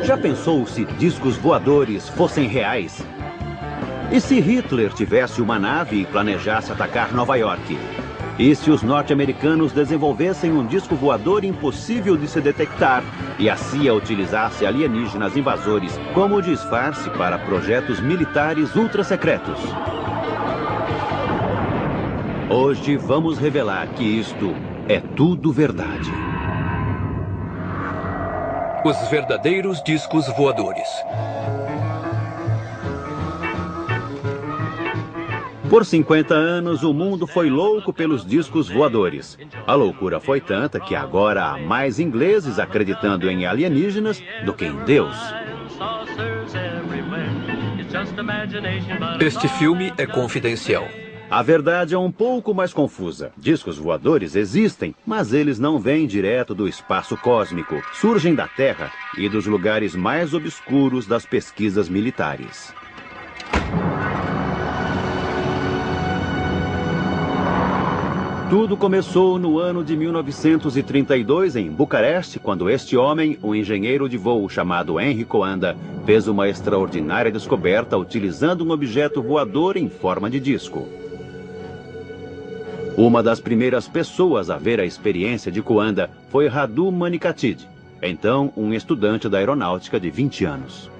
Já pensou se discos voadores fossem reais? E se Hitler tivesse uma nave e planejasse atacar Nova York? E se os norte-americanos desenvolvessem um disco voador impossível de se detectar e a CIA utilizasse alienígenas invasores como disfarce para projetos militares ultra-secretos? Hoje vamos revelar que isto é tudo verdade. Os verdadeiros discos voadores. Por 50 anos, o mundo foi louco pelos discos voadores. A loucura foi tanta que agora há mais ingleses acreditando em alienígenas do que em Deus. Este filme é confidencial. A verdade é um pouco mais confusa. Discos voadores existem, mas eles não vêm direto do espaço cósmico. Surgem da Terra e dos lugares mais obscuros das pesquisas militares. Tudo começou no ano de 1932 em Bucareste, quando este homem, um engenheiro de voo chamado Henry Coanda, fez uma extraordinária descoberta utilizando um objeto voador em forma de disco. Uma das primeiras pessoas a ver a experiência de Coanda foi Radu Manikatid, então um estudante da aeronáutica de 20 anos.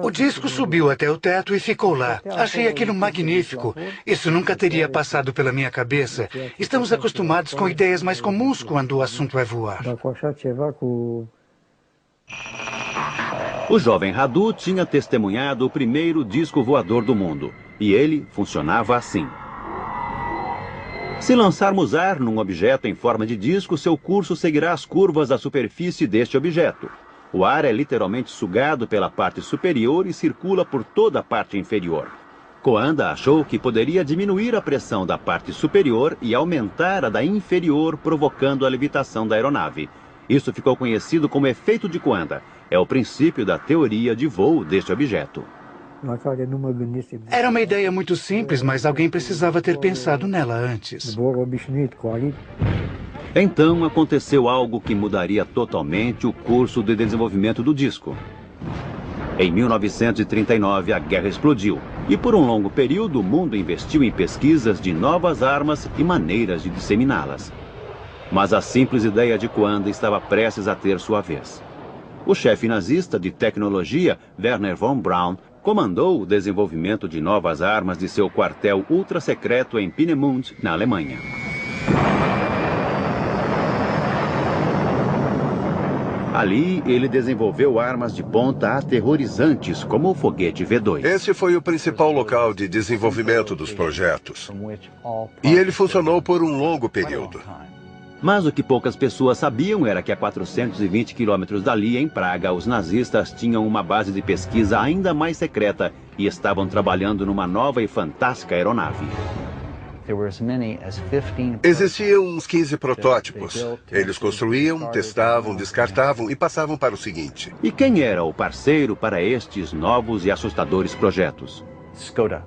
O disco subiu até o teto e ficou lá. Achei aquilo magnífico. Isso nunca teria passado pela minha cabeça. Estamos acostumados com ideias mais comuns quando o assunto é voar. O jovem Radu tinha testemunhado o primeiro disco voador do mundo. E ele funcionava assim. Se lançarmos ar num objeto em forma de disco, seu curso seguirá as curvas da superfície deste objeto. O ar é literalmente sugado pela parte superior e circula por toda a parte inferior. Coanda achou que poderia diminuir a pressão da parte superior e aumentar a da inferior, provocando a levitação da aeronave. Isso ficou conhecido como efeito de Coanda. É o princípio da teoria de voo deste objeto. Era uma ideia muito simples, mas alguém precisava ter pensado nela antes. Então aconteceu algo que mudaria totalmente o curso de desenvolvimento do disco. Em 1939, a guerra explodiu, e por um longo período o mundo investiu em pesquisas de novas armas e maneiras de disseminá-las. Mas a simples ideia de Coanda estava prestes a ter sua vez. O chefe nazista de tecnologia, Werner von Braun, comandou o desenvolvimento de novas armas de seu quartel ultra-secreto em Peenemünde, na Alemanha. Ali, ele desenvolveu armas de ponta aterrorizantes, como o foguete V2. Esse foi o principal local de desenvolvimento dos projetos. E ele funcionou por um longo período. Mas o que poucas pessoas sabiam era que a 420 quilômetros dali, em Praga, os nazistas tinham uma base de pesquisa ainda mais secreta e estavam trabalhando numa nova e fantástica aeronave. Existiam uns 15 protótipos. Eles construíam, testavam, descartavam e passavam para o seguinte. E quem era o parceiro para estes novos e assustadores projetos? Skoda.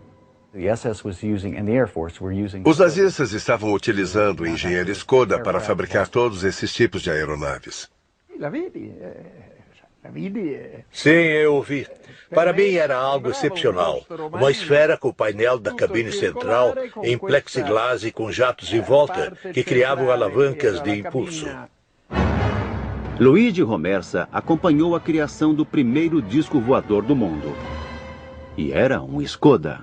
Os nazistas estavam utilizando o engenheiro Skoda para fabricar todos esses tipos de aeronaves. Sim, eu ouvi. Para mim era algo excepcional. Uma esfera com o painel da cabine central em plexiglass e com jatos em volta que criavam alavancas de impulso. Luigi Romersa acompanhou a criação do primeiro disco voador do mundo. E era um Skoda.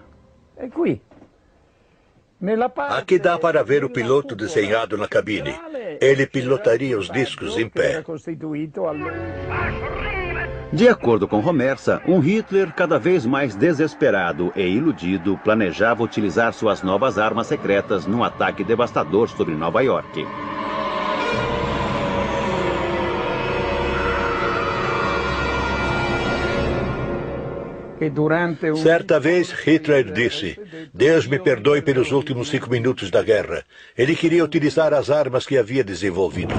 Aqui dá para ver o piloto desenhado na cabine. Ele pilotaria os discos em pé. De acordo com Romersa, um Hitler cada vez mais desesperado e iludido planejava utilizar suas novas armas secretas num ataque devastador sobre Nova York. Certa vez, Hitler disse: Deus me perdoe pelos últimos 5 minutos da guerra. Ele queria utilizar as armas que havia desenvolvido.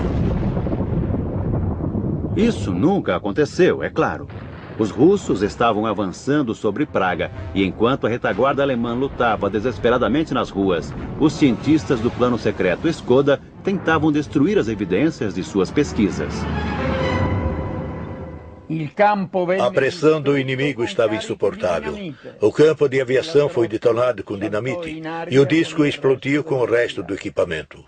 Isso nunca aconteceu, é claro. Os russos estavam avançando sobre Praga e enquanto a retaguarda alemã lutava desesperadamente nas ruas, os cientistas do plano secreto Skoda tentavam destruir as evidências de suas pesquisas. A pressão do inimigo estava insuportável. O campo de aviação foi detonado com dinamite e o disco explodiu com o resto do equipamento.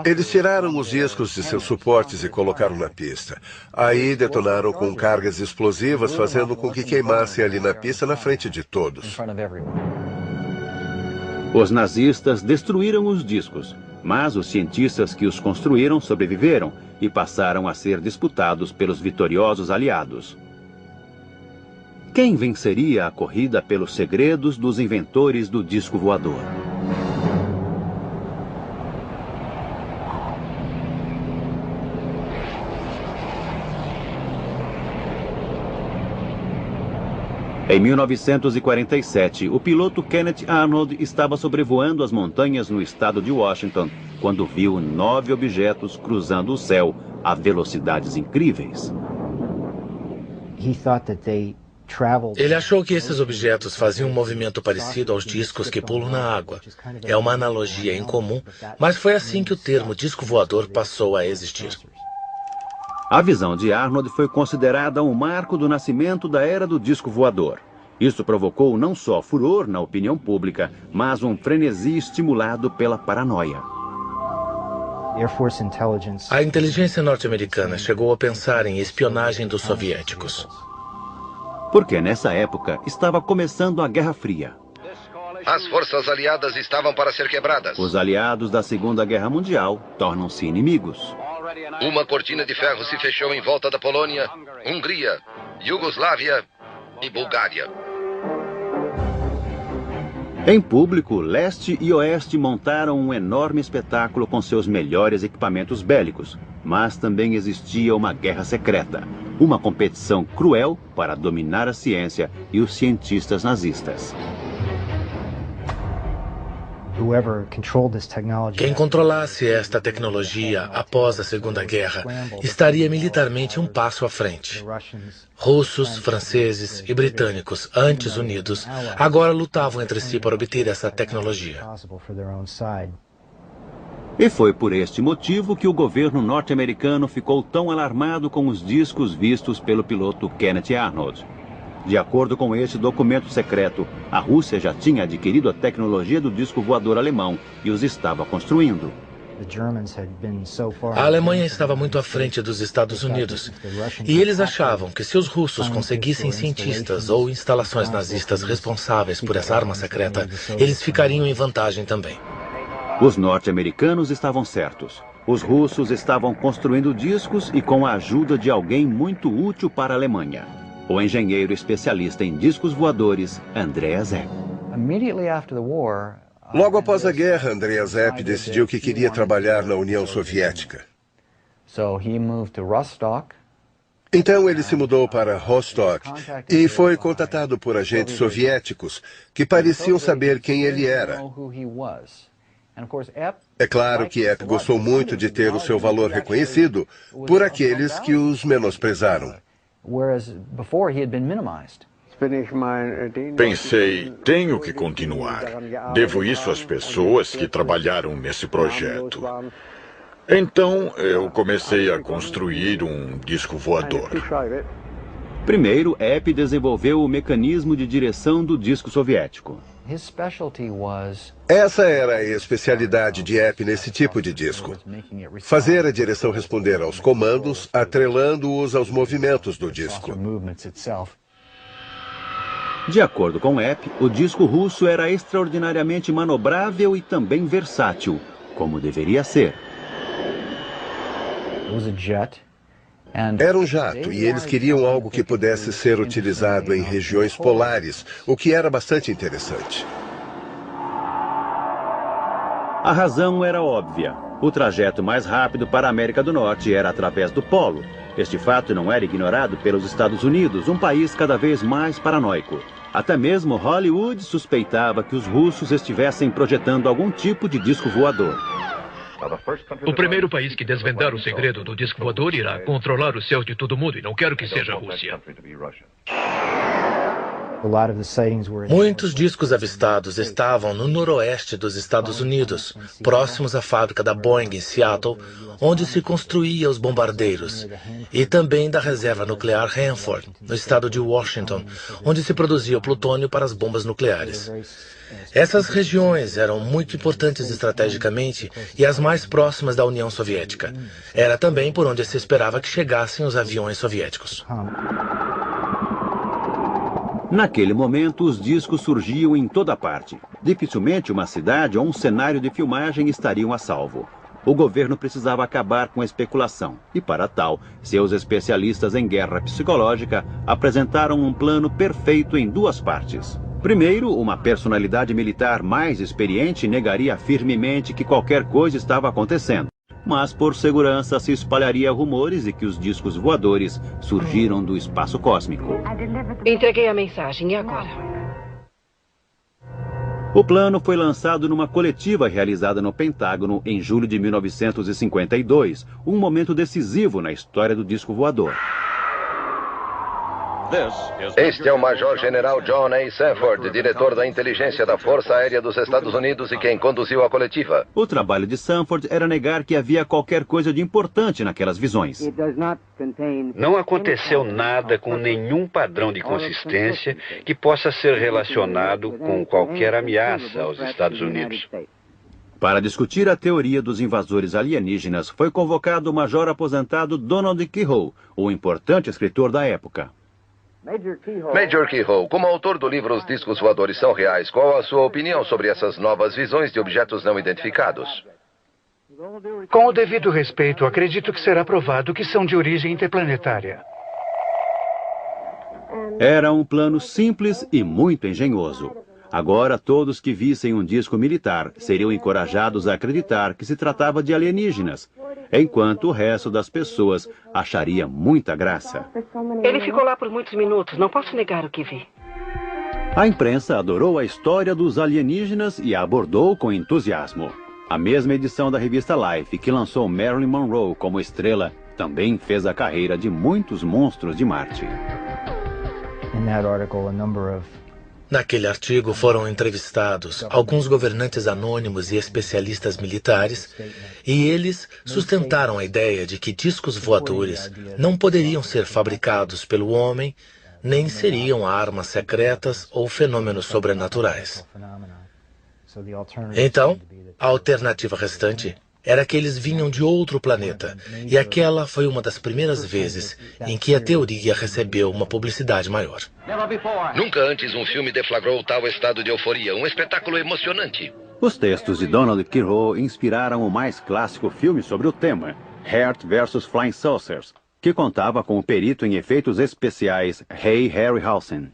Eles tiraram os discos de seus suportes e colocaram na pista. Aí detonaram com cargas explosivas, fazendo com que queimassem ali na pista na frente de todos. Os nazistas destruíram os discos, mas os cientistas que os construíram sobreviveram e passaram a ser disputados pelos vitoriosos aliados. Quem venceria a corrida pelos segredos dos inventores do disco voador? Em 1947, o piloto Kenneth Arnold estava sobrevoando as montanhas no estado de Washington quando viu 9 objetos cruzando o céu a velocidades incríveis. Ele achou que esses objetos faziam um movimento parecido aos discos que pulam na água. É uma analogia incomum, mas foi assim que o termo disco voador passou a existir. A visão de Arnold foi considerada um marco do nascimento da era do disco voador. Isso provocou não só furor na opinião pública, mas um frenesi estimulado pela paranoia. A inteligência norte-americana chegou a pensar em espionagem dos soviéticos. Porque nessa época estava começando a Guerra Fria. As forças aliadas estavam para ser quebradas. Os aliados da Segunda Guerra Mundial tornam-se inimigos. Uma cortina de ferro se fechou em volta da Polônia, Hungria, Iugoslávia e Bulgária. Em público, leste e oeste montaram um enorme espetáculo com seus melhores equipamentos bélicos. Mas também existia uma guerra secreta, uma competição cruel para dominar a ciência e os cientistas nazistas. Quem controlasse esta tecnologia após a Segunda Guerra estaria militarmente um passo à frente. Russos, franceses e britânicos, antes unidos, agora lutavam entre si para obter essa tecnologia. E foi por este motivo que o governo norte-americano ficou tão alarmado com os discos vistos pelo piloto Kenneth Arnold. De acordo com este documento secreto, a Rússia já tinha adquirido a tecnologia do disco voador alemão e os estava construindo. A Alemanha estava muito à frente dos Estados Unidos, e eles achavam que se os russos conseguissem cientistas ou instalações nazistas responsáveis por essa arma secreta, eles ficariam em vantagem também. Os norte-americanos estavam certos. Os russos estavam construindo discos e com a ajuda de alguém muito útil para a Alemanha. O engenheiro especialista em discos voadores, Andreas Epp. Logo após a guerra, Andreas Epp decidiu que queria trabalhar na União Soviética. Então ele se mudou para Rostock e foi contatado por agentes soviéticos que pareciam saber quem ele era. É claro que Epp gostou muito de ter o seu valor reconhecido por aqueles que os menosprezaram. Pensei, tenho que continuar. Devo isso às pessoas que trabalharam nesse projeto. Então, eu comecei a construir um disco voador. Primeiro, Epp desenvolveu o mecanismo de direção do disco soviético. Essa era a especialidade de Epp nesse tipo de disco. Fazer a direção responder aos comandos, atrelando-os aos movimentos do disco. De acordo com Epp, o disco russo era extraordinariamente manobrável e também versátil, como deveria ser. Era um jato e eles queriam algo que pudesse ser utilizado em regiões polares, o que era bastante interessante. A razão era óbvia. O trajeto mais rápido para a América do Norte era através do Polo. Este fato não era ignorado pelos Estados Unidos, um país cada vez mais paranoico. Até mesmo Hollywood suspeitava que os russos estivessem projetando algum tipo de disco voador. O primeiro país que desvendar o segredo do disco voador irá controlar os céus de todo mundo, e não quero que seja a Rússia. Muitos discos avistados estavam no noroeste dos Estados Unidos, próximos à fábrica da Boeing em Seattle, onde se construía os bombardeiros, e também da reserva nuclear Hanford, no estado de Washington, onde se produzia o plutônio para as bombas nucleares. Essas regiões eram muito importantes estrategicamente e as mais próximas da União Soviética. Era também por onde se esperava que chegassem os aviões soviéticos. Naquele momento, os discos surgiam em toda parte. Dificilmente uma cidade ou um cenário de filmagem estariam a salvo. O governo precisava acabar com a especulação. E para tal, seus especialistas em guerra psicológica apresentaram um plano perfeito em duas partes. Primeiro, uma personalidade militar mais experiente negaria firmemente que qualquer coisa estava acontecendo. Mas, por segurança, se espalharia rumores de que os discos voadores surgiram do espaço cósmico. Entreguei a mensagem, e agora? O plano foi lançado numa coletiva realizada no Pentágono em julho de 1952, um momento decisivo na história do disco voador. Este é o Major-General John A. Sanford, diretor da inteligência da Força Aérea dos Estados Unidos e quem conduziu a coletiva. O trabalho de Sanford era negar que havia qualquer coisa de importante naquelas visões. Não aconteceu nada com nenhum padrão de consistência que possa ser relacionado com qualquer ameaça aos Estados Unidos. Para discutir a teoria dos invasores alienígenas, foi convocado o major aposentado Donald Keyhoe, o importante escritor da época. Major Keyhoe, como autor do livro Os Discos Voadores São Reais, qual a sua opinião sobre essas novas visões de objetos não identificados? Com o devido respeito, acredito que será provado que são de origem interplanetária. Era um plano simples e muito engenhoso. Agora, todos que vissem um disco militar seriam encorajados a acreditar que se tratava de alienígenas, enquanto o resto das pessoas acharia muita graça. Ele ficou lá por muitos minutos, não posso negar o que vi. A imprensa adorou a história dos alienígenas e a abordou com entusiasmo. A mesma edição da revista Life, que lançou Marilyn Monroe como estrela, também fez a carreira de muitos monstros de Marte. Naquele artigo foram entrevistados alguns governantes anônimos e especialistas militares, e eles sustentaram a ideia de que discos voadores não poderiam ser fabricados pelo homem, nem seriam armas secretas ou fenômenos sobrenaturais. Então, a alternativa restante era que eles vinham de outro planeta, e aquela foi uma das primeiras vezes em que a teoria recebeu uma publicidade maior. Nunca antes um filme deflagrou tal estado de euforia, um espetáculo emocionante. Os textos de Donald Keyhoe inspiraram o mais clássico filme sobre o tema, Heart vs. Flying Saucers, que contava com o perito em efeitos especiais Ray Harryhausen.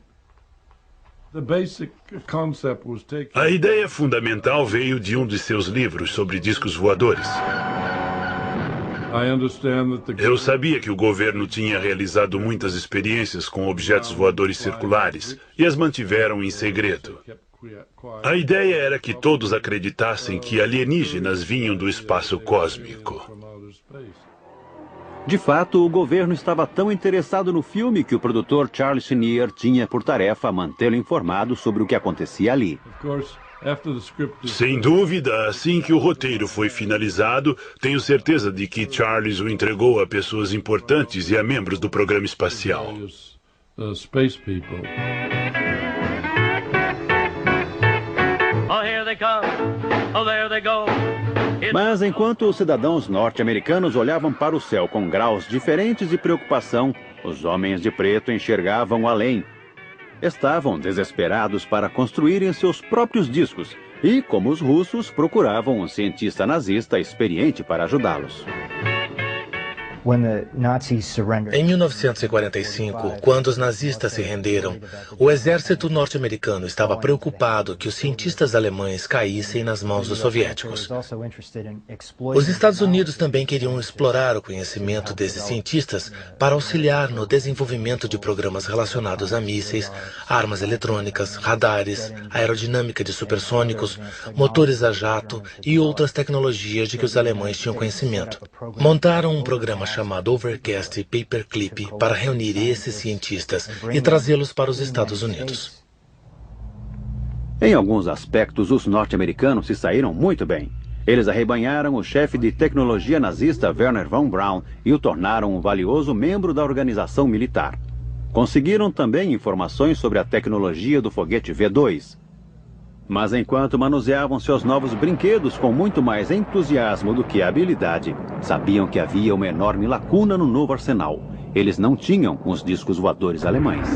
A ideia fundamental veio de um de seus livros sobre discos voadores. Eu sabia que o governo tinha realizado muitas experiências com objetos voadores circulares e as mantiveram em segredo. A ideia era que todos acreditassem que alienígenas vinham do espaço cósmico. De fato, o governo estava tão interessado no filme que o produtor Charles Schneer tinha por tarefa mantê-lo informado sobre o que acontecia ali. Sem dúvida, assim que o roteiro foi finalizado, tenho certeza de que Charles o entregou a pessoas importantes e a membros do programa espacial. Mas enquanto os cidadãos norte-americanos olhavam para o céu com graus diferentes de preocupação, os homens de preto enxergavam além. Estavam desesperados para construírem seus próprios discos e, como os russos, procuravam um cientista nazista experiente para ajudá-los. Em 1945, quando os nazistas se renderam, o exército norte-americano estava preocupado que os cientistas alemães caíssem nas mãos dos soviéticos. Os Estados Unidos também queriam explorar o conhecimento desses cientistas para auxiliar no desenvolvimento de programas relacionados a mísseis, armas eletrônicas, radares, aerodinâmica de supersônicos, motores a jato e outras tecnologias de que os alemães tinham conhecimento. Montaram um programa chamado Overcast Paperclip para reunir esses cientistas e trazê-los para os Estados Unidos. Em alguns aspectos, os norte-americanos se saíram muito bem. Eles arrebanharam o chefe de tecnologia nazista Wernher von Braun e o tornaram um valioso membro da organização militar. Conseguiram também informações sobre a tecnologia do foguete V2. Mas enquanto manuseavam seus novos brinquedos com muito mais entusiasmo do que habilidade, sabiam que havia uma enorme lacuna no novo arsenal. Eles não tinham os discos voadores alemães.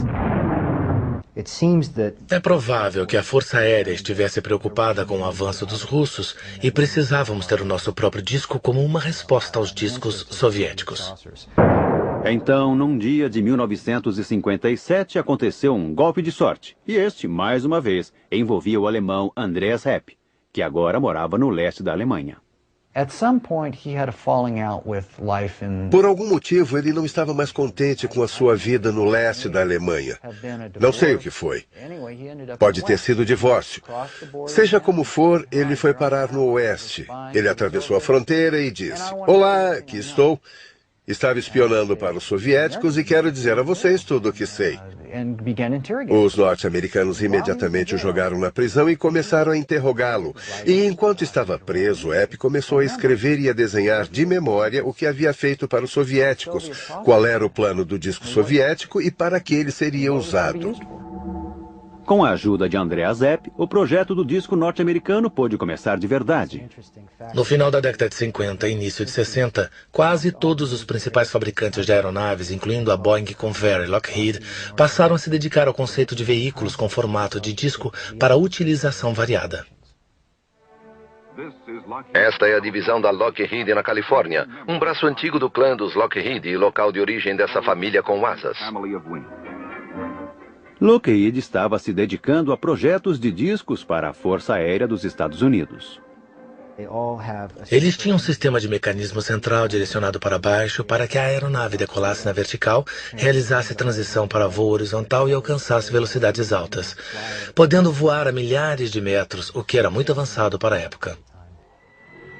É provável que a Força Aérea estivesse preocupada com o avanço dos russos e precisávamos ter o nosso próprio disco como uma resposta aos discos soviéticos. Então, num dia de 1957, aconteceu um golpe de sorte. E este, mais uma vez, envolvia o alemão Andreas Hepp, que agora morava no leste da Alemanha. Por algum motivo, ele não estava mais contente com a sua vida no leste da Alemanha. Não sei o que foi. Pode ter sido divórcio. Seja como for, ele foi parar no oeste. Ele atravessou a fronteira e disse: "Olá, aqui estou. Estava espionando para os soviéticos e quero dizer a vocês tudo o que sei." Os norte-americanos imediatamente o jogaram na prisão e começaram a interrogá-lo. E enquanto estava preso, Hepp começou a escrever e a desenhar de memória o que havia feito para os soviéticos, qual era o plano do disco soviético e para que ele seria usado. Com a ajuda de Andreas Hepp, o projeto do disco norte-americano pôde começar de verdade. No final da década de 50 e início de 60, quase todos os principais fabricantes de aeronaves, incluindo a Boeing, Convair e Lockheed, passaram a se dedicar ao conceito de veículos com formato de disco para utilização variada. Esta é a divisão da Lockheed na Califórnia, um braço antigo do clã dos Lockheed e local de origem dessa família com asas. Lockheed estava se dedicando a projetos de discos para a Força Aérea dos Estados Unidos. Eles tinham um sistema de mecanismo central direcionado para baixo para que a aeronave decolasse na vertical, realizasse transição para voo horizontal e alcançasse velocidades altas, podendo voar a milhares de metros, o que era muito avançado para a época.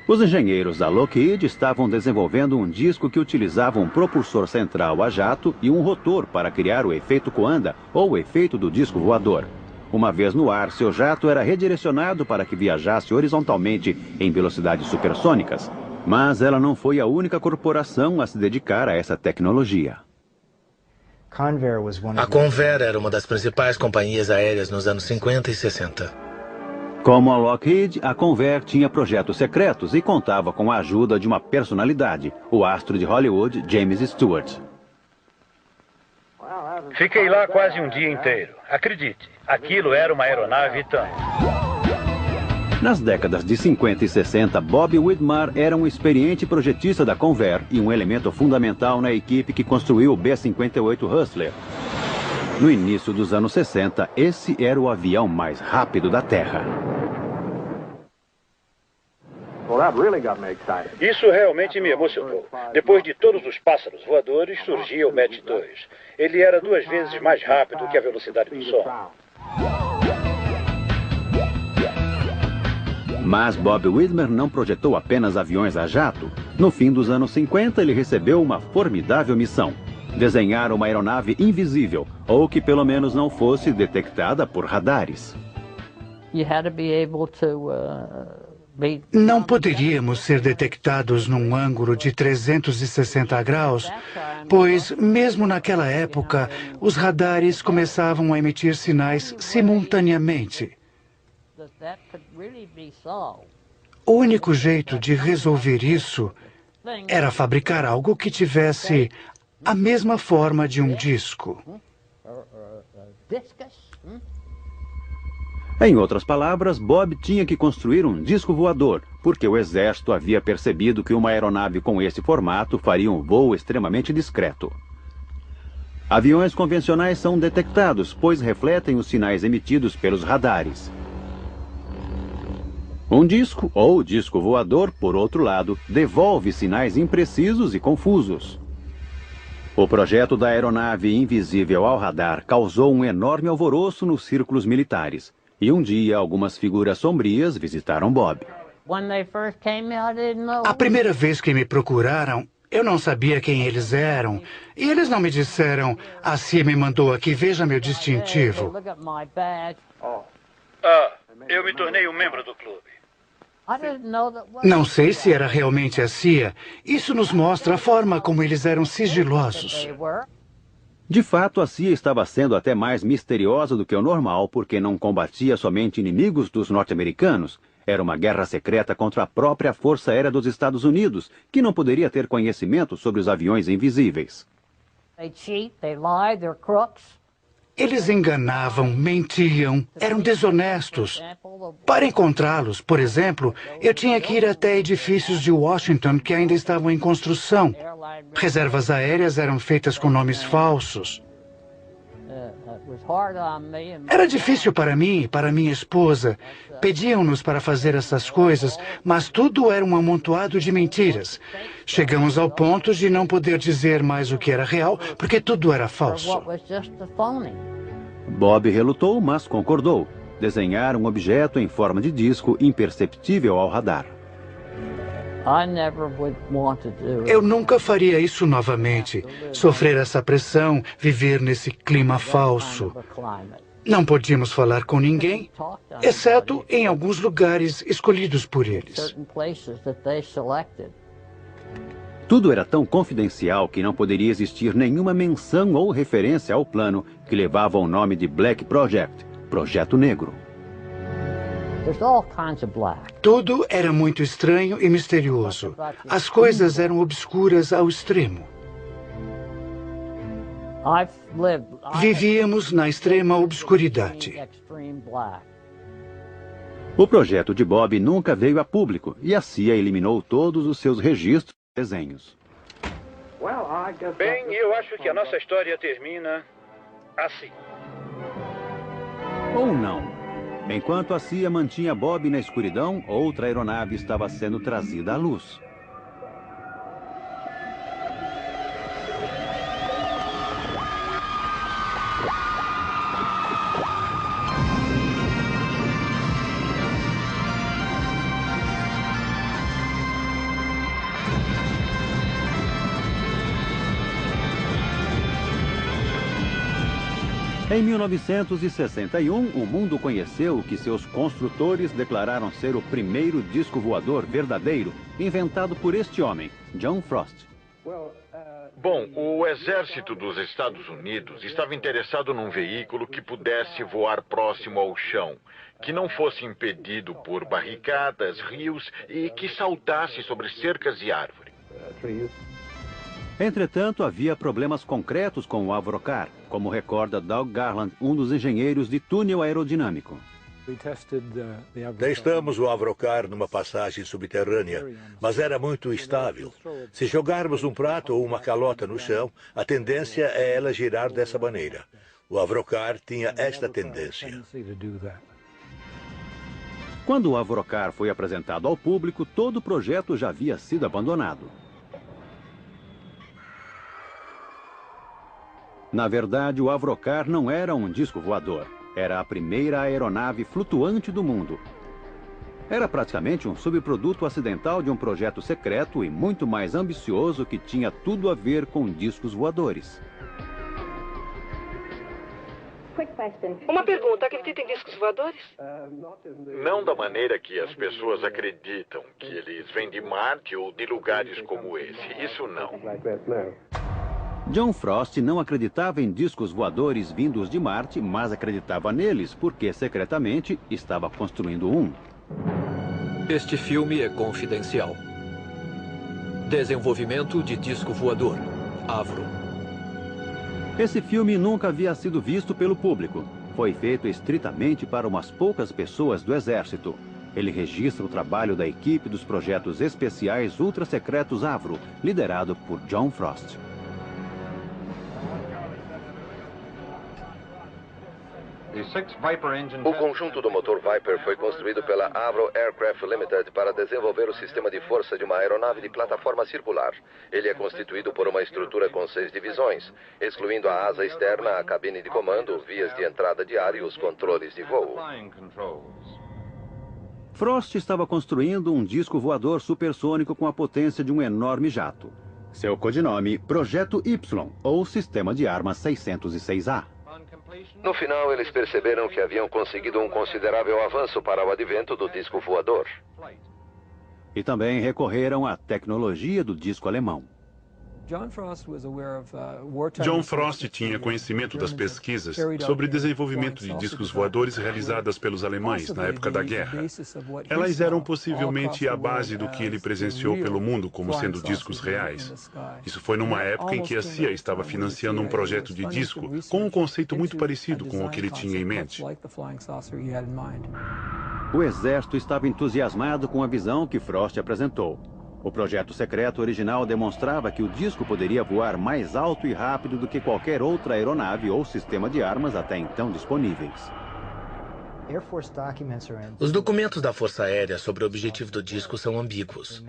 Os engenheiros da Lockheed estavam desenvolvendo um disco que utilizava um propulsor central a jato e um rotor para criar o efeito Coanda, ou o efeito do disco voador. Uma vez no ar, seu jato era redirecionado para que viajasse horizontalmente em velocidades supersônicas. Mas ela não foi a única corporação a se dedicar a essa tecnologia. A Convair era uma das principais companhias aéreas nos anos 50 e 60. Como a Lockheed, a Convair tinha projetos secretos e contava com a ajuda de uma personalidade, o astro de Hollywood, James Stewart. Fiquei lá quase um dia inteiro. Acredite, aquilo era uma aeronave tanto. Nas décadas de 50 e 60, Bob Widmar era um experiente projetista da Convair e um elemento fundamental na equipe que construiu o B-58 Hustler. No início dos anos 60, esse era o avião mais rápido da Terra. Isso realmente me emocionou. Depois de todos os pássaros voadores, surgia o Mach 2. Ele era 2 vezes mais rápido que a velocidade do som. Mas Bob Widmer não projetou apenas aviões a jato. No fim dos anos 50, ele recebeu uma formidável missão: desenhar uma aeronave invisível, ou que pelo menos não fosse detectada por radares. Não poderíamos ser detectados num ângulo de 360 graus, pois, mesmo naquela época, os radares começavam a emitir sinais simultaneamente. O único jeito de resolver isso era fabricar algo que tivesse a mesma forma de um disco. Em outras palavras, Bob tinha que construir um disco voador, porque o exército havia percebido que uma aeronave com esse formato faria um voo extremamente discreto. Aviões convencionais são detectados, pois refletem os sinais emitidos pelos radares. Um disco, ou disco voador, por outro lado, devolve sinais imprecisos e confusos. O projeto da aeronave invisível ao radar causou um enorme alvoroço nos círculos militares. E um dia, algumas figuras sombrias visitaram Bob. A primeira vez que me procuraram, eu não sabia quem eles eram. E eles não me disseram, a CIA me mandou aqui, veja meu distintivo. Eu me tornei um membro do clube. Não sei se era realmente a CIA. Isso nos mostra a forma como eles eram sigilosos. De fato, a CIA estava sendo até mais misteriosa do que o normal, porque não combatia somente inimigos dos norte-americanos. Era uma guerra secreta contra a própria Força Aérea dos Estados Unidos, que não poderia ter conhecimento sobre os aviões invisíveis. Eles enganavam, mentiam, eram desonestos. Para encontrá-los, por exemplo, eu tinha que ir até edifícios de Washington que ainda estavam em construção. Reservas aéreas eram feitas com nomes falsos. Era difícil para mim e para minha esposa. Pediam-nos para fazer essas coisas, mas tudo era um amontoado de mentiras. Chegamos ao ponto de não poder dizer mais o que era real, porque tudo era falso. Bob relutou, mas concordou. Desenhar um objeto em forma de disco imperceptível ao radar. Eu nunca faria isso novamente. Sofrer essa pressão, viver nesse clima falso. Não podíamos falar com ninguém, exceto em alguns lugares escolhidos por eles. Tudo era tão confidencial que não poderia existir nenhuma menção ou referência ao plano que levava o nome de Black Project, Projeto Negro. Tudo era muito estranho e misterioso. As coisas eram obscuras ao extremo. Vivíamos na extrema obscuridade. O projeto de Bob nunca veio a público e a CIA eliminou todos os seus registros e desenhos. Bem, eu acho que a nossa história termina assim. Ou não. Enquanto a CIA mantinha Bob na escuridão, outra aeronave estava sendo trazida à luz. Em 1961, o mundo conheceu que seus construtores declararam ser o primeiro disco voador verdadeiro, inventado por este homem, John Frost. Bom, o exército dos Estados Unidos estava interessado num veículo que pudesse voar próximo ao chão, que não fosse impedido por barricadas, rios e que saltasse sobre cercas e árvores. Entretanto, havia problemas concretos com o Avrocar, como recorda Doug Garland, um dos engenheiros de túnel aerodinâmico. Testamos o Avrocar numa passagem subterrânea, mas era muito instável. Se jogarmos um prato ou uma calota no chão, a tendência é ela girar dessa maneira. O Avrocar tinha esta tendência. Quando o Avrocar foi apresentado ao público, todo o projeto já havia sido abandonado. Na verdade, o Avrocar não era um disco voador. Era a primeira aeronave flutuante do mundo. Era praticamente um subproduto acidental de um projeto secreto e muito mais ambicioso que tinha tudo a ver com discos voadores. Uma pergunta, acredita em discos voadores? Não da maneira que as pessoas acreditam, que eles vêm de Marte ou de lugares como esse. Isso não. John Frost não acreditava em discos voadores vindos de Marte, mas acreditava neles porque, secretamente, estava construindo um. Este filme é confidencial. Desenvolvimento de disco voador. Avro. Esse filme nunca havia sido visto pelo público. foi feito estritamente para umas poucas pessoas do Exército. Ele registra o trabalho da equipe dos projetos especiais ultra-secretos Avro, liderado por John Frost. O conjunto do motor Viper foi construído pela Avro Aircraft Limited para desenvolver o sistema de força de uma aeronave de plataforma circular. Ele é constituído por uma estrutura com 6 divisões, excluindo a asa externa, a cabine de comando, vias de entrada de ar e os controles de voo. Frost estava construindo um disco voador supersônico com a potência de um enorme jato. Seu codinome, Projeto Y, ou Sistema de Armas 606A. No final, eles perceberam que haviam conseguido um considerável avanço para o advento do disco voador. E também recorreram à tecnologia do disco alemão. John Frost tinha conhecimento das pesquisas sobre desenvolvimento de discos voadores realizadas pelos alemães na época da guerra. Elas eram possivelmente a base do que ele presenciou pelo mundo como sendo discos reais. Isso foi numa época em que a CIA estava financiando um projeto de disco com um conceito muito parecido com o que ele tinha em mente. O exército estava entusiasmado com a visão que Frost apresentou. O projeto secreto original demonstrava que o disco poderia voar mais alto e rápido do que qualquer outra aeronave ou sistema de armas até então disponíveis. Os documentos da Força Aérea sobre o objetivo do disco são ambíguos.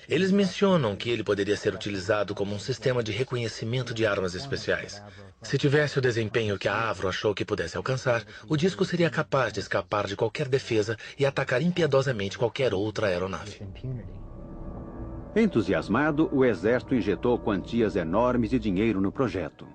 Eles mencionam que ele poderia ser utilizado como um sistema de reconhecimento de armas especiais. Se tivesse o desempenho que a Avro achou que pudesse alcançar, o disco seria capaz de escapar de qualquer defesa e atacar impiedosamente qualquer outra aeronave. Entusiasmado, o exército injetou quantias enormes de dinheiro no projeto.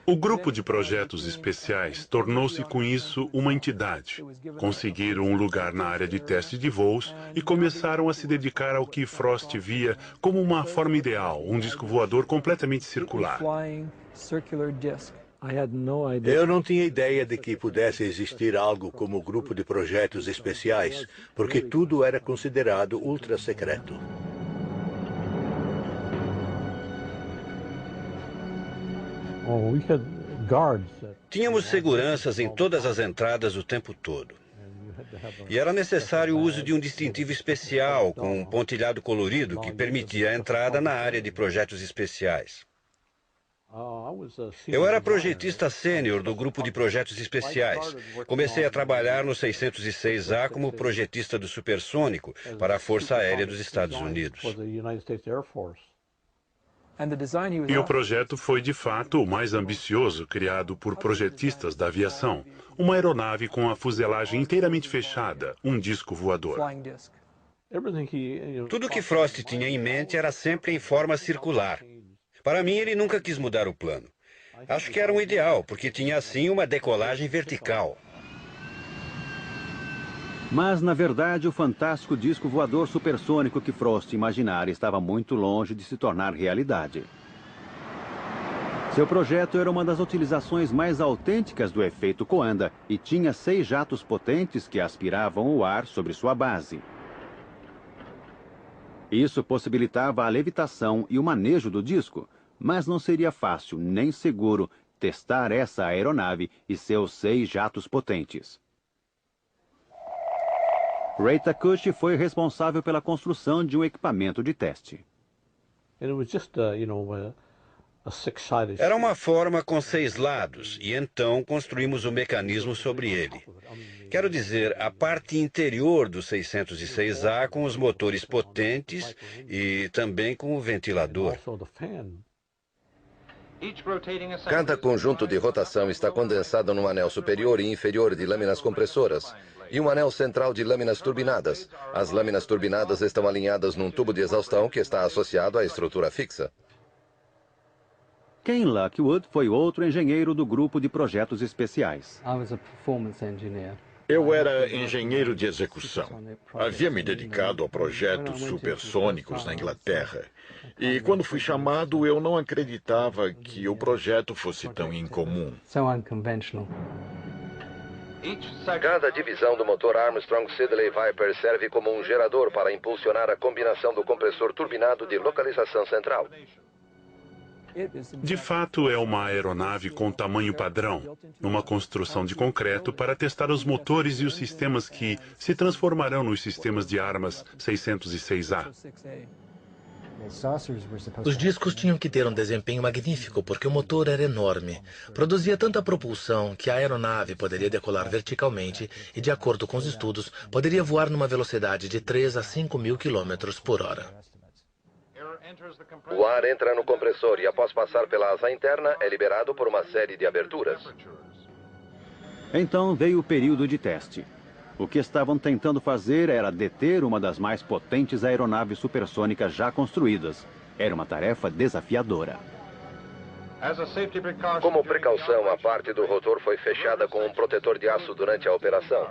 O grupo de projetos especiais tornou-se com isso uma entidade. Conseguiram um lugar na área de teste de voos e começaram a se dedicar ao que Frost via como uma forma ideal, um disco voador completamente circular. Eu não tinha ideia de que pudesse existir algo como o grupo de projetos especiais, porque tudo era considerado ultra secreto. Tínhamos seguranças em todas as entradas o tempo todo. E era necessário o uso de um distintivo especial com um pontilhado colorido que permitia a entrada na área de projetos especiais. Eu era projetista sênior do grupo de projetos especiais. Comecei a trabalhar no 606A como projetista do supersônico para a Força Aérea dos Estados Unidos. E o projeto foi, de fato, o mais ambicioso criado por projetistas da aviação. Uma aeronave com a fuselagem inteiramente fechada, um disco voador. Tudo que Frost tinha em mente era sempre em forma circular. Para mim, ele nunca quis mudar o plano. Acho que era um ideal, porque tinha assim uma decolagem vertical. Mas, na verdade, o fantástico disco voador supersônico que Frost imaginara estava muito longe de se tornar realidade. Seu projeto era uma das utilizações mais autênticas do efeito Coanda e tinha 6 jatos potentes que aspiravam o ar sobre sua base. Isso possibilitava a levitação e o manejo do disco, mas não seria fácil nem seguro testar essa aeronave e seus 6 jatos potentes. Ray Takushi foi responsável pela construção de um equipamento de teste. Era uma forma com 6 lados, e então construímos o mecanismo sobre ele. Quero dizer, a parte interior do 606A com os motores potentes e também com o ventilador. Cada conjunto de rotação está condensado num anel superior e inferior de lâminas compressoras e um anel central de lâminas turbinadas. As lâminas turbinadas estão alinhadas num tubo de exaustão que está associado à estrutura fixa. Ken Lockwood foi outro engenheiro do grupo de projetos especiais. Eu era engenheiro de execução. Havia me dedicado a projetos supersônicos na Inglaterra. E quando fui chamado, eu não acreditava que o projeto fosse tão incomum. Cada divisão do motor Armstrong Siddeley Viper serve como um gerador para impulsionar a combinação do compressor turbinado de localização central. De fato, é uma aeronave com tamanho padrão, uma construção de concreto para testar os motores e os sistemas que se transformarão nos sistemas de armas 606A. Os discos tinham que ter um desempenho magnífico porque o motor era enorme. Produzia tanta propulsão que a aeronave poderia decolar verticalmente e, de acordo com os estudos, poderia voar numa velocidade de 3 a 5 mil quilômetros por hora. O ar entra no compressor e, após passar pela asa interna, é liberado por uma série de aberturas. Então veio o período de teste. O que estavam tentando fazer era deter uma das mais potentes aeronaves supersônicas já construídas. Era uma tarefa desafiadora. Como precaução, a parte do rotor foi fechada com um protetor de aço durante a operação.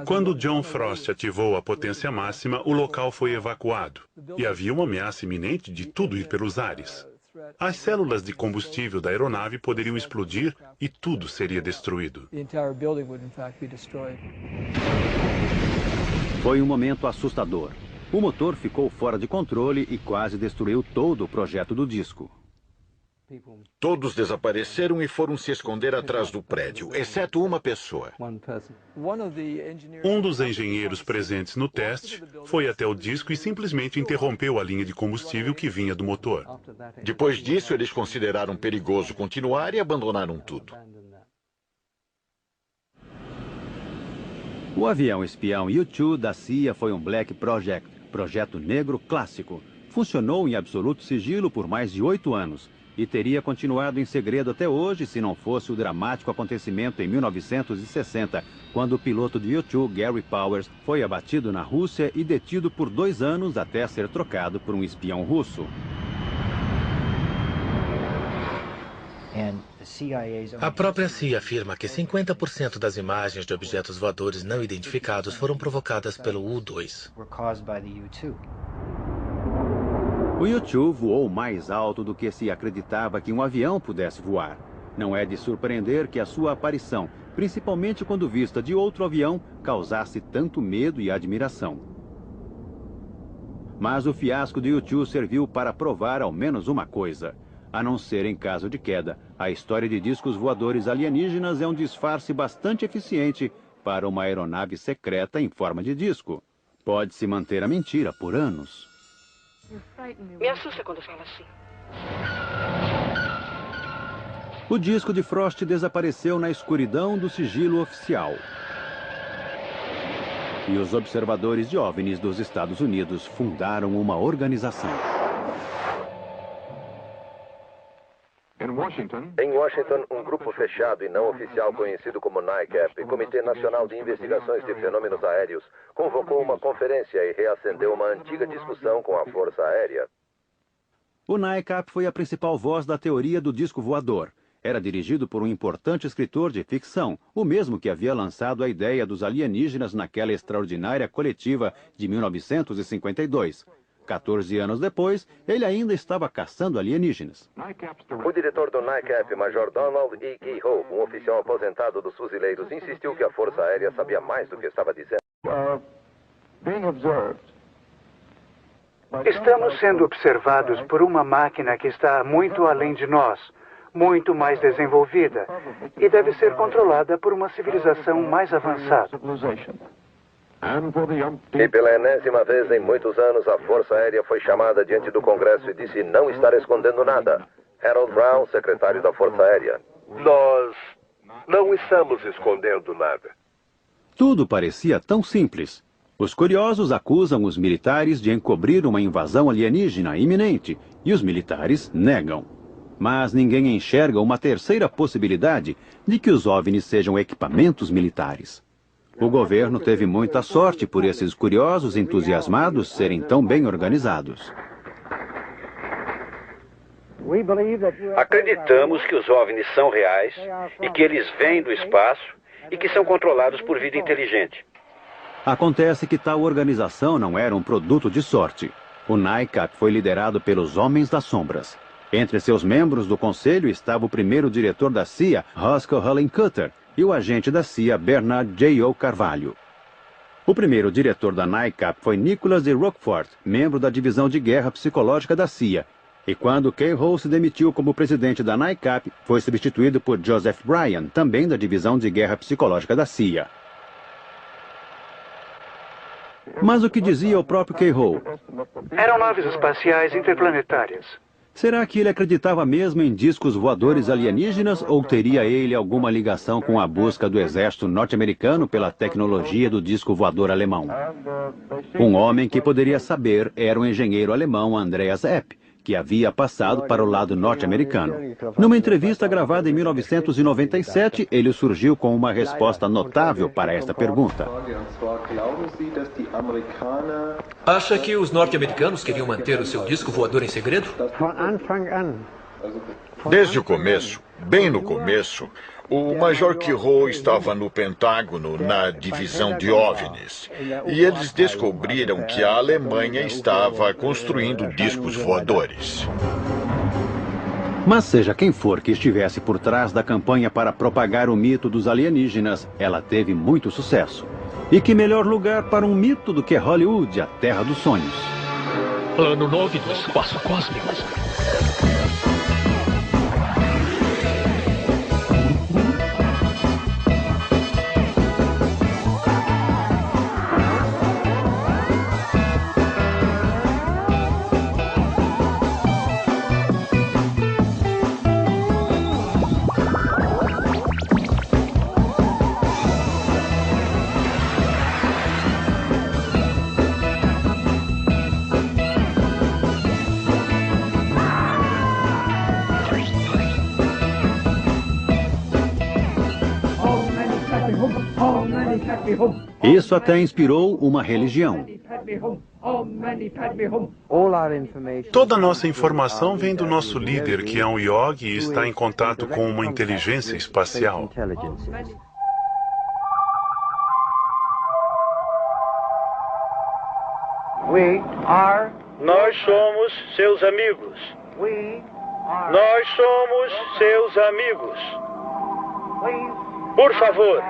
Quando John Frost ativou a potência máxima, o local foi evacuado. E havia uma ameaça iminente de tudo ir pelos ares. As células de combustível da aeronave poderiam explodir e tudo seria destruído. Foi um momento assustador. O motor ficou fora de controle e quase destruiu todo o projeto do disco. Todos desapareceram e foram se esconder atrás do prédio, exceto uma pessoa. Um dos engenheiros presentes no teste foi até o disco e simplesmente interrompeu a linha de combustível que vinha do motor. Depois disso, eles consideraram perigoso continuar e abandonaram tudo. O avião espião U-2 da CIA foi um Black Project, projeto negro clássico. Funcionou em absoluto sigilo por mais de 8 anos. E teria continuado em segredo até hoje se não fosse o dramático acontecimento em 1960, quando o piloto de U-2, Gary Powers, foi abatido na Rússia e detido por 2 anos até ser trocado por um espião russo. A própria CIA afirma que 50% das imagens de objetos voadores não identificados foram provocadas pelo U-2. O U-2 voou mais alto do que se acreditava que um avião pudesse voar. Não é de surpreender que a sua aparição, principalmente quando vista de outro avião, causasse tanto medo e admiração. Mas o fiasco de U-2 serviu para provar ao menos uma coisa. A não ser em caso de queda, a história de discos voadores alienígenas é um disfarce bastante eficiente para uma aeronave secreta em forma de disco. Pode-se manter a mentira por anos. Me assusta quando fala assim. O disco de Frost desapareceu na escuridão do sigilo oficial. E os observadores de OVNIs dos Estados Unidos fundaram uma organização. Em Washington, um grupo fechado e não oficial conhecido como NICAP, Comitê Nacional de Investigações de Fenômenos Aéreos, convocou uma conferência e reacendeu uma antiga discussão com a Força Aérea. O NICAP foi a principal voz da teoria do disco voador. Era dirigido por um importante escritor de ficção, o mesmo que havia lançado a ideia dos alienígenas naquela extraordinária coletiva de 1952. 14 anos depois, ele ainda estava caçando alienígenas. O diretor do NICAP, Major Donald E. Kehoe, um oficial aposentado dos fuzileiros, insistiu que a Força Aérea sabia mais do que estava dizendo. Estamos sendo observados por uma máquina que está muito além de nós, muito mais desenvolvida, e deve ser controlada por uma civilização mais avançada. E pela enésima vez em muitos anos, a Força Aérea foi chamada diante do Congresso e disse não estar escondendo nada. Harold Brown, secretário da Força Aérea. Nós não estamos escondendo nada. Tudo parecia tão simples. Os curiosos acusam os militares de encobrir uma invasão alienígena iminente, e os militares negam. Mas ninguém enxerga uma terceira possibilidade de que os OVNIs sejam equipamentos militares. O governo teve muita sorte por esses curiosos entusiasmados serem tão bem organizados. Acreditamos que os OVNIs são reais e que eles vêm do espaço e que são controlados por vida inteligente. Acontece que tal organização não era um produto de sorte. O NICAP foi liderado pelos Homens das Sombras. Entre seus membros do conselho estava o primeiro diretor da CIA, Roscoe Hullencutter, e o agente da CIA, Bernard J.O. Carvalho. O primeiro diretor da NICAP foi Nicholas de Roquefort, membro da Divisão de Guerra Psicológica da CIA. E quando Keyhoe se demitiu como presidente da NICAP, foi substituído por Joseph Bryan, também da Divisão de Guerra Psicológica da CIA. Mas o que dizia o próprio Keyhoe? Eram naves espaciais interplanetárias. Será que ele acreditava mesmo em discos voadores alienígenas ou teria ele alguma ligação com a busca do exército norte-americano pela tecnologia do disco voador alemão? Um homem que poderia saber era o engenheiro alemão Andreas Epp, que havia passado para o lado norte-americano. Numa entrevista gravada em 1997, ele surgiu com uma resposta notável para esta pergunta. Acha que os norte-americanos queriam manter o seu disco voador em segredo? Desde o começo, bem no começo, o Major Keyhoe estava no Pentágono, na divisão de OVNIs, e eles descobriram que a Alemanha estava construindo discos voadores. Mas seja quem for que estivesse por trás da campanha para propagar o mito dos alienígenas, ela teve muito sucesso. E que melhor lugar para um mito do que Hollywood, a terra dos sonhos. Plano 9 do espaço cósmico. Isso até inspirou uma religião. Toda a nossa informação vem do nosso líder, que é um yogi e está em contato com uma inteligência espacial. Nós somos seus amigos. Nós somos seus amigos. Por favor,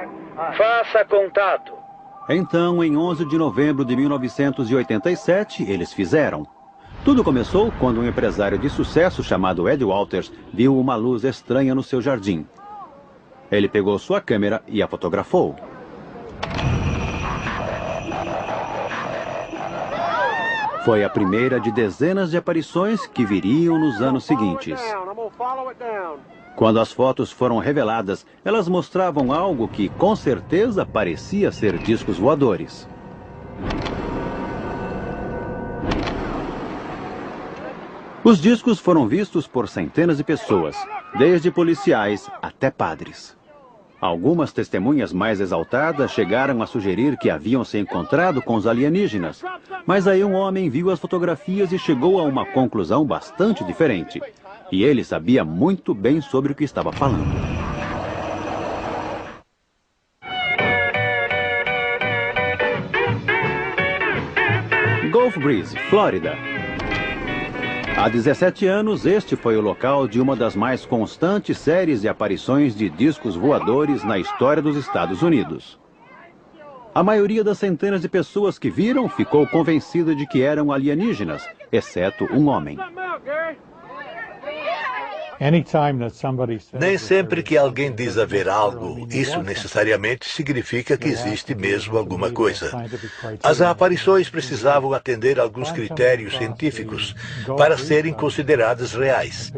faça contato. Então, em 11 de novembro de 1987, eles fizeram. Tudo começou quando um empresário de sucesso chamado Ed Walters viu uma luz estranha no seu jardim. Ele pegou sua câmera e a fotografou. Foi a primeira de dezenas de aparições que viriam nos anos seguintes. Quando as fotos foram reveladas, elas mostravam algo que, com certeza, parecia ser discos voadores. Os discos foram vistos por centenas de pessoas, desde policiais até padres. Algumas testemunhas mais exaltadas chegaram a sugerir que haviam se encontrado com os alienígenas, mas aí um homem viu as fotografias e chegou a uma conclusão bastante diferente. E ele sabia muito bem sobre o que estava falando. Gulf Breeze, Flórida. Há 17 anos, este foi o local de uma das mais constantes séries de aparições de discos voadores na história dos Estados Unidos. A maioria das centenas de pessoas que viram ficou convencida de que eram alienígenas, exceto um homem. Nem sempre que alguém diz haver algo, isso necessariamente significa que existe mesmo alguma coisa. As aparições precisavam atender a alguns critérios científicos para serem consideradas reais.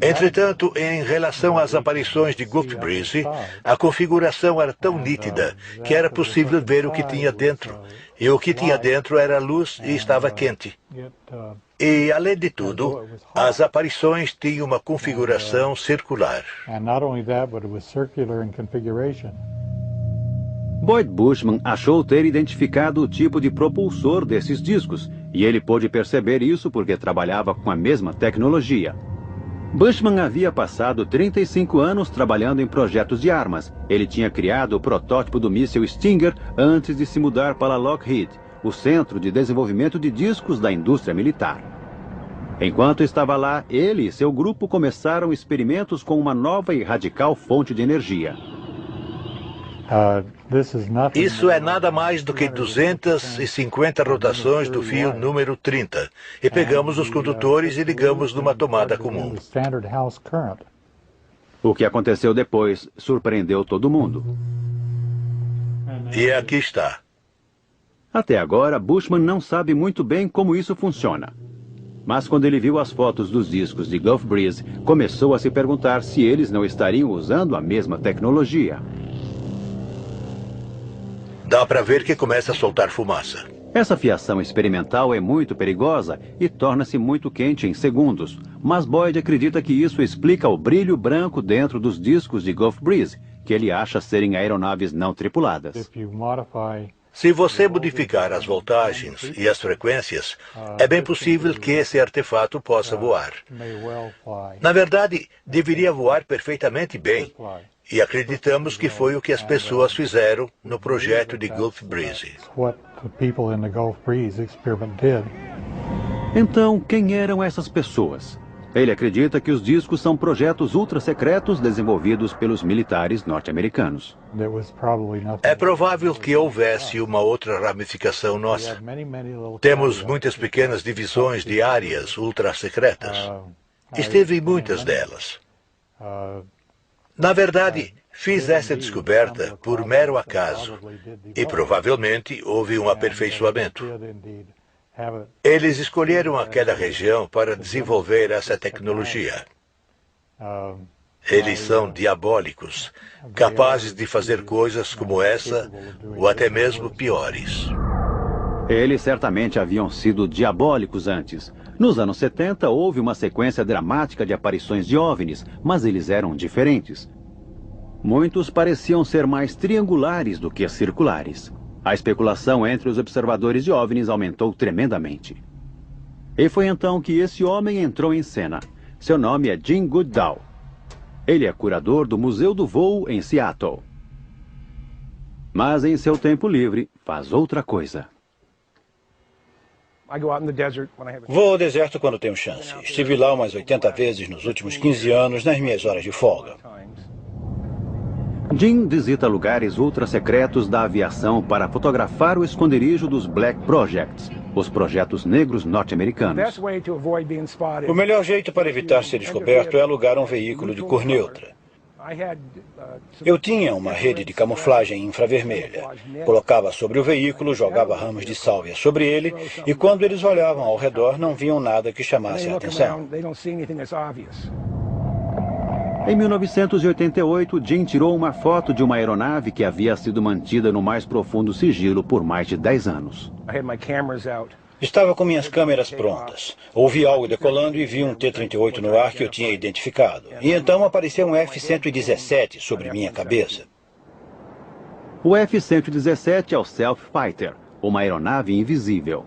Entretanto, em relação às aparições de Gulf Breeze, a configuração era tão nítida que era possível ver o que tinha dentro. E o que tinha dentro era luz e estava quente. E, além de tudo, as aparições tinham uma configuração circular. Boyd Bushman achou ter identificado o tipo de propulsor desses discos, e ele pôde perceber isso porque trabalhava com a mesma tecnologia. Bushman havia passado 35 anos trabalhando em projetos de armas. Ele tinha criado o protótipo do míssil Stinger antes de se mudar para Lockheed, o centro de desenvolvimento de discos da indústria militar. Enquanto estava lá, ele e seu grupo começaram experimentos com uma nova e radical fonte de energia. Isso é nada mais do que 250 rotações do fio número 30. E pegamos os condutores e ligamos numa tomada comum. O que aconteceu depois surpreendeu todo mundo. E aqui está. Até agora, Bushman não sabe muito bem como isso funciona. Mas quando ele viu as fotos dos discos de Gulf Breeze, começou a se perguntar se eles não estariam usando a mesma tecnologia. Dá para ver que começa a soltar fumaça. Essa fiação experimental é muito perigosa e torna-se muito quente em segundos. Mas Boyd acredita que isso explica o brilho branco dentro dos discos de Gulf Breeze, que ele acha serem aeronaves não tripuladas. Se você modificar as voltagens e as frequências, é bem possível que esse artefato possa voar. Na verdade, deveria voar perfeitamente bem. E acreditamos que foi o que as pessoas fizeram no projeto de Gulf Breeze. Então, quem eram essas pessoas? Ele acredita que os discos são projetos ultra-secretos desenvolvidos pelos militares norte-americanos. É provável que houvesse uma outra ramificação nossa. Temos muitas pequenas divisões de áreas ultra-secretas. Esteve em muitas delas. Na verdade, fiz essa descoberta por mero acaso. E provavelmente houve um aperfeiçoamento. Eles escolheram aquela região para desenvolver essa tecnologia. Eles são diabólicos, capazes de fazer coisas como essa, ou até mesmo piores. Eles certamente haviam sido diabólicos antes. Nos anos 70, houve uma sequência dramática de aparições de OVNIs, mas eles eram diferentes. Muitos pareciam ser mais triangulares do que circulares. A especulação entre os observadores de OVNIs aumentou tremendamente. E foi então que esse homem entrou em cena. Seu nome é Jim Goodall. Ele é curador do Museu do Voo em Seattle. Mas em seu tempo livre, faz outra coisa. Vou ao deserto quando tenho chance. Estive lá umas 80 vezes nos últimos 15 anos, nas minhas horas de folga. Jim visita lugares ultra-secretos da aviação para fotografar o esconderijo dos Black Projects, os projetos negros norte-americanos. O melhor jeito para evitar ser descoberto é alugar um veículo de cor neutra. Eu tinha uma rede de camuflagem infravermelha. Colocava sobre o veículo, jogava ramos de sálvia sobre ele, e quando eles olhavam ao redor, não viam nada que chamasse a atenção. Em 1988, Jim tirou uma foto de uma aeronave que havia sido mantida no mais profundo sigilo por mais de 10 anos. Estava com minhas câmeras prontas. Ouvi algo decolando e vi um T-38 no ar que eu tinha identificado. E então apareceu um F-117 sobre minha cabeça. O F-117 é o Stealth Fighter, uma aeronave invisível.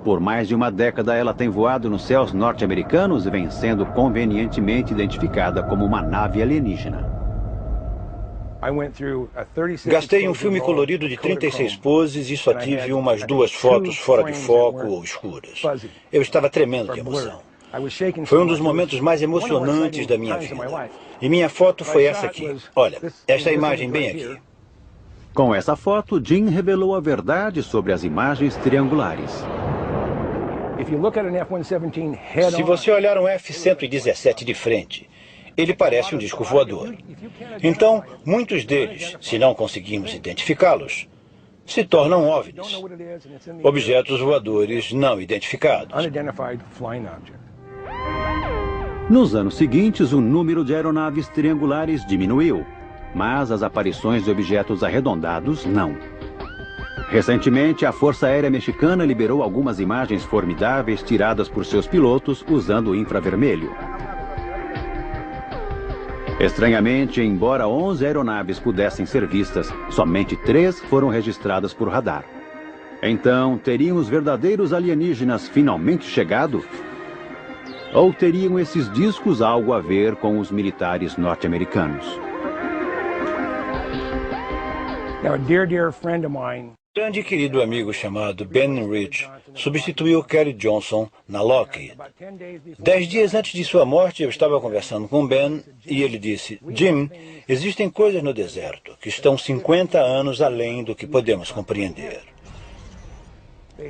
Por mais de uma década, ela tem voado nos céus norte-americanos e vem sendo convenientemente identificada como uma nave alienígena. Gastei um filme colorido de 36 poses e só tive umas 2 fotos fora de foco ou escuras. Eu estava tremendo de emoção. Foi um dos momentos mais emocionantes da minha vida. E minha foto foi essa aqui. Olha, esta imagem bem aqui. Com essa foto, Jim revelou a verdade sobre as imagens triangulares. Se você olhar um F-117 de frente, ele parece um disco voador. Então, muitos deles, se não conseguimos identificá-los, se tornam OVNIs, objetos voadores não identificados. Nos anos seguintes, o número de aeronaves triangulares diminuiu, mas as aparições de objetos arredondados não. Recentemente, a Força Aérea Mexicana liberou algumas imagens formidáveis tiradas por seus pilotos usando o infravermelho. Estranhamente, embora 11 aeronaves pudessem ser vistas, somente 3 foram registradas por radar. Então, teriam os verdadeiros alienígenas finalmente chegado? Ou teriam esses discos algo a ver com os militares norte-americanos? Um grande querido amigo chamado Ben Rich substituiu Kerry Johnson na Lockheed. 10 dias antes de sua morte, eu estava conversando com Ben e ele disse: Jim, existem coisas no deserto que estão 50 anos além do que podemos compreender.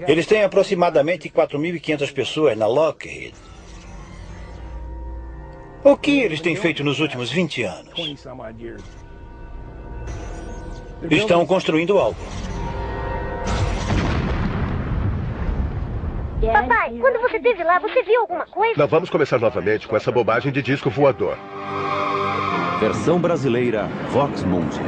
Eles têm aproximadamente 4.500 pessoas na Lockheed. O que eles têm feito nos últimos 20 anos? Estão construindo algo. Papai, quando você esteve lá, você viu alguma coisa? Não vamos começar novamente com essa bobagem de disco voador. Versão brasileira Vox Mundi.